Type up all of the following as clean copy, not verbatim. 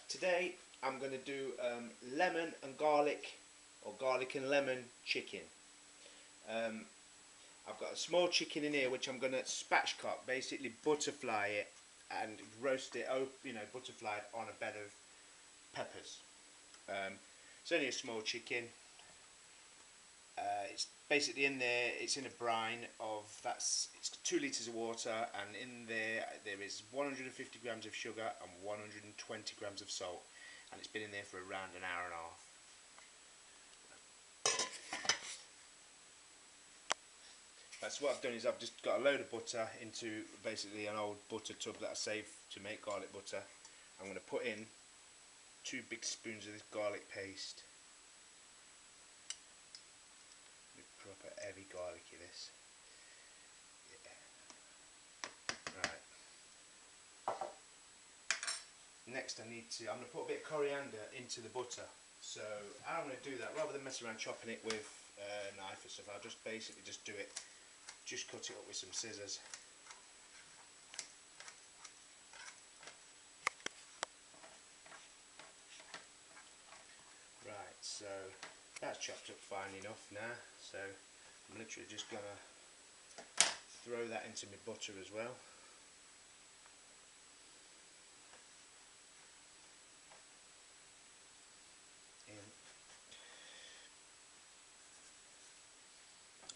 Today I'm going to do lemon and garlic, or garlic and lemon chicken. I've got a small chicken in here which I'm going to spatchcock, basically butterfly it and roast it, butterfly it on a bed of peppers. It's only a small chicken. It's basically in there. It's in a brine of it's 2 litres of water, and in there is 150 grams of sugar and 120 grams of salt, and it's been in there for around an hour and a half. That's what I've done. Is I've just got a load of butter into basically an old butter tub that I saved to make garlic butter. I'm going to put in 2 big spoons of this garlic paste. Proper heavy garlicky this. Yeah. Right. Next I'm going to put a bit of coriander into the butter. So how I'm going to do that, rather than mess around chopping it with a knife and stuff, I'll just basically just cut it up with some scissors. Right, so that's chopped up fine enough now, so I'm literally just going to throw that into my butter as well.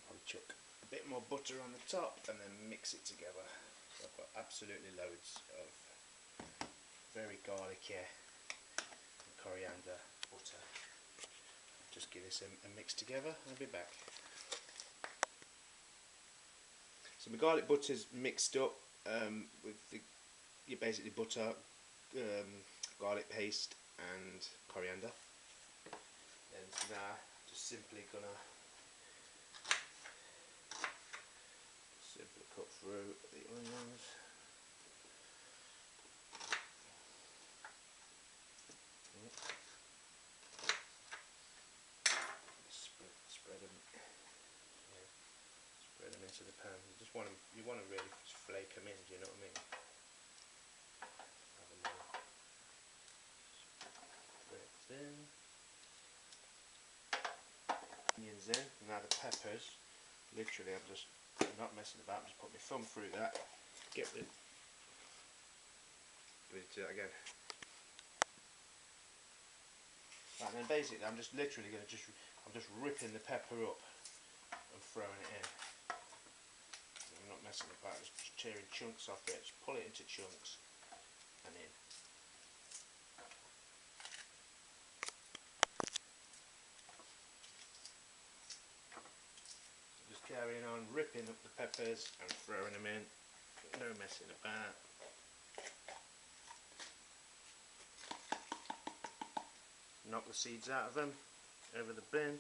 I'll chuck a bit more butter on the top and then mix it together. So I've got absolutely loads of very garlicky coriander butter. Just give this a mix together and I'll be back. So my garlic butter's mixed up with basically butter, garlic paste and coriander. And now just simply gonna cut through the onions. Spread them into the pan. You want to really flake them in. Do you know what I mean? Spread in. Onions in. Now the peppers. Literally, I'm not messing about. I'm just put my thumb through that. Get rid of that again. Right, and then basically, I'm just literally going to I'm just ripping the pepper up and throwing it in. I'm not messing about, just tearing chunks off it, just pull it into chunks and in. So just carrying on, ripping up the peppers and throwing them in, no messing about. Knock the seeds out of them, over the bin.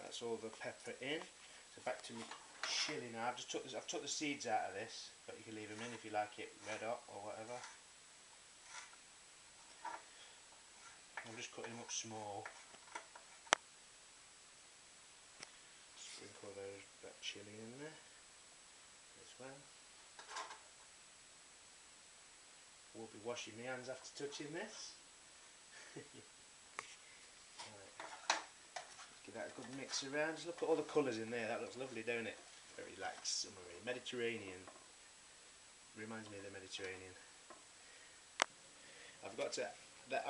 That's all the pepper in. So back to me chili now. I've took the seeds out of this, but you can leave them in if you like it red hot or whatever. I'm just cutting them up small. Sprinkle that chili in there as well. We'll be washing my hands after touching this. Give that a good mix around. Just look at all the colours in there. That looks lovely, don't it? Very like summery, Mediterranean. Reminds me of the Mediterranean. I've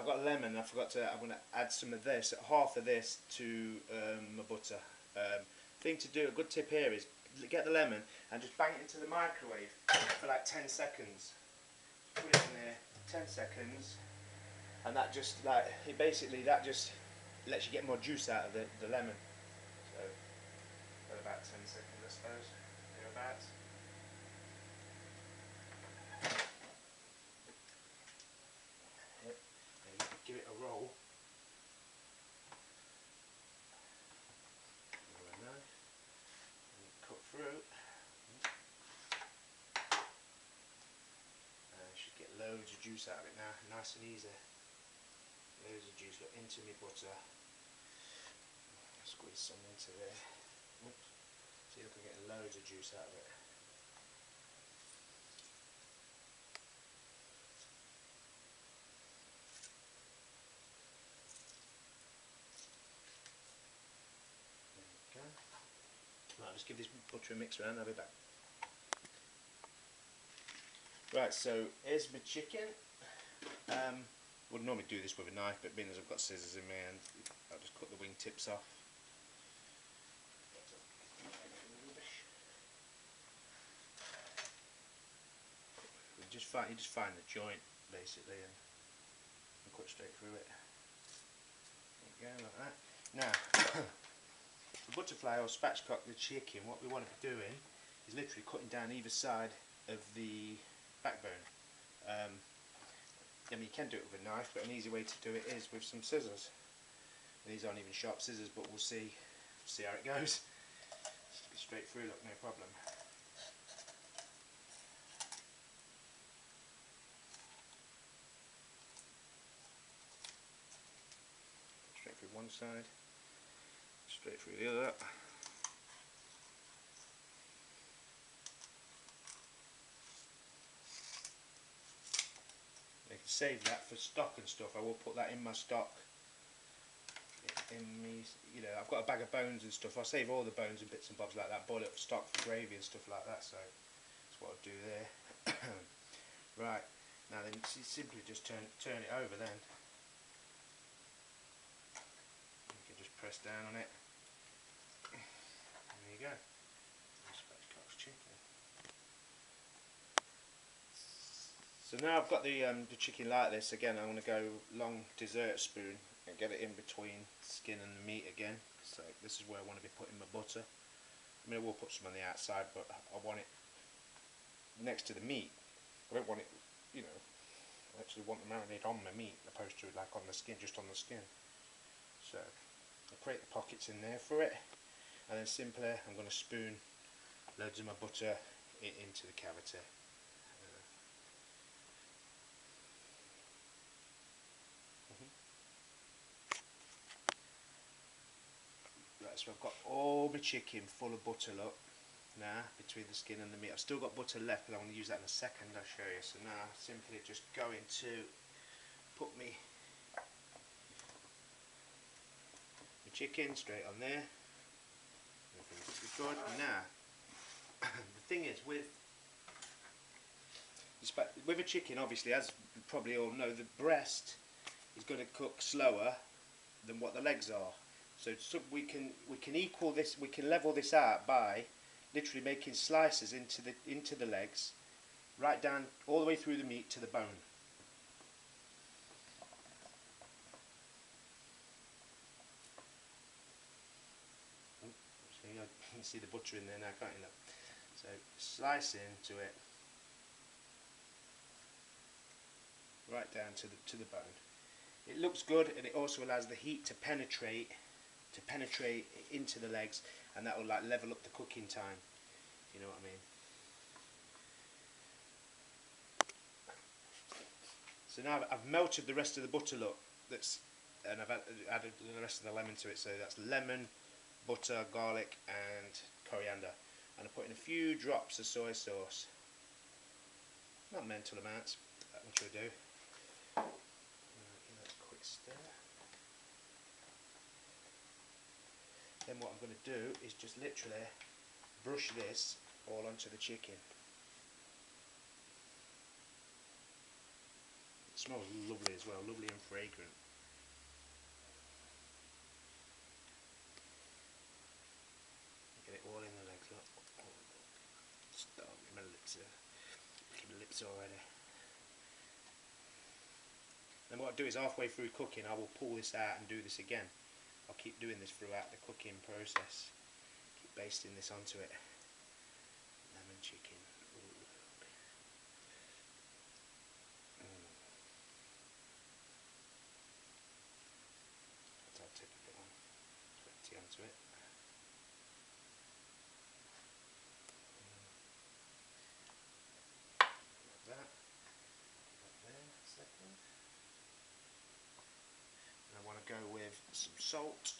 got lemon. I'm going to add some of this, half of this, to my butter. Thing to do, a good tip here is get the lemon and just bang it into the microwave for like 10 seconds. Put it in there, 10 seconds, and that just lets you get more juice out of the lemon. So, about 10 seconds I suppose, thereabouts. Yep. And you give it a roll. juice out of it now, nice and easy. Loads of juice, look, into my butter. Squeeze some into there. Oops. See, look, I'm getting loads of juice out of it. There we go. Right, I'll just give this butter a mix around, I'll be back. Right, so here's my chicken. Would normally do this with a knife, but being as I've got scissors in my hand, I'll just cut the wing tips off. You just find the joint basically and cut straight through it. There you go, like that. Now, the butterfly or spatchcock the chicken, what we want to be doing is literally cutting down either side of the backbone. I mean, you can do it with a knife, but an easy way to do it is with some scissors. And these aren't even sharp scissors, but we'll see how it goes. Straight through, look, no problem. Straight through one side, straight through the other. You can save that for stock and stuff. I will put that in my stock. I've got a bag of bones and stuff. I'll save all the bones and bits and bobs like that, boil it for stock for gravy and stuff like that. So that's what I'll do there. Right, now then you simply just turn it over then. You can just press down on it. And there you go. Spatchcock's chicken. So now I've got the chicken like this. Again, I'm going to go long dessert spoon and get it in between skin and the meat again. So this is where I want to be putting my butter. I mean, I will put some on the outside, but I want it next to the meat. I don't want it, I actually want the marinade on my meat opposed to like on the skin, just on the skin. So I'll create the pockets in there for it, and then simply I'm going to spoon loads of my butter into the cavity. Right, so I've got all my chicken full of butter, look. Now, between the skin and the meat. I've still got butter left, but I want to use that in a second, I'll show you. So now, simply just going to put my chicken straight on there. Everything's good. Now, the thing is, with a chicken, obviously, as you probably all know, the breast is going to cook slower than what the legs are. So we can equal this, we can level this out by literally making slices into the legs, right down all the way through the meat to the bone. So you can see the butter in there now, can't you? Look? So slice into it, right down to the bone. It looks good, and it also allows the heat to penetrate into the legs, and that will like level up the cooking time. You know what I mean? So now I've melted the rest of the butter, look, and I've added the rest of the lemon to it. So that's lemon, butter, garlic, and coriander. And I put in a few drops of soy sauce. Not mental amounts, that much I do. Give that a quick stir. Then what I'm going to do is just literally brush this all onto the chicken. It smells lovely as well, lovely and fragrant. Get it all in the legs, look. Start with my lips already. Then what I'll do is halfway through cooking I will pull this out and do this again. I'll keep doing this throughout the cooking process. Keep basting this onto it. Lemon chicken. I'll take a bit on. Tea onto it. Like that. Like there. some salt.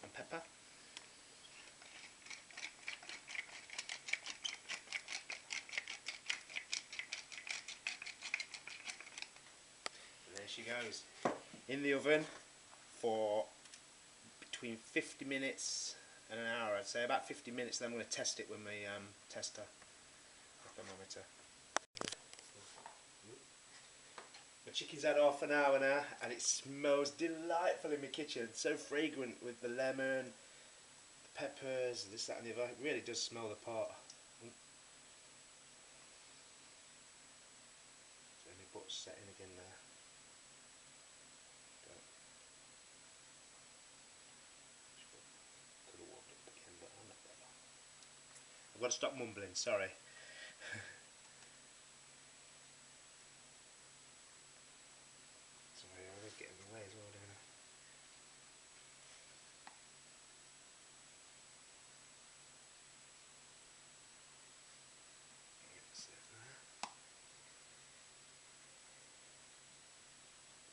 And pepper. And there she goes. In the oven for between 50 minutes and an hour. I'd say about 50 minutes, then I'm going to test it with my tester, thermometer. The chicken's had half an hour now and it smells delightful in my kitchen. So fragrant with the lemon, the peppers, this, that and the other. It really does smell the part. So let me put a setting again there. Could have warmed up again, but I'm not better. I've got to stop mumbling, sorry. Sorry, I always get in the way as well, don't I?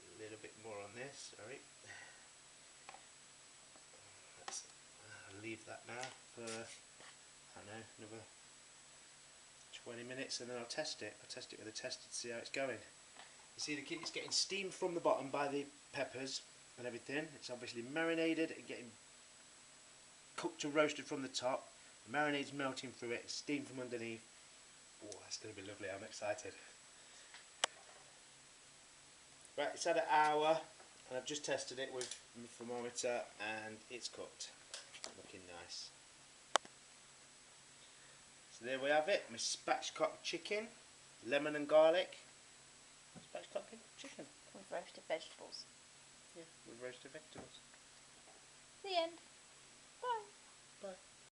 A little bit more on this, sorry. I'll leave that now for, I don't know, another 20 minutes and then I'll test it. I'll test it with a tester to see how it's going. You see it's getting steamed from the bottom by the peppers and everything. It's obviously marinated and getting cooked and roasted from the top. The marinade's melting through it, it's steamed from underneath. Oh, that's going to be lovely, I'm excited. Right, it's had an hour and I've just tested it with my thermometer and it's cooked. Looking nice. So there we have it, my spatchcock chicken, lemon and garlic. Spatchcock chicken. With roasted vegetables. Yeah, with roasted vegetables. The end.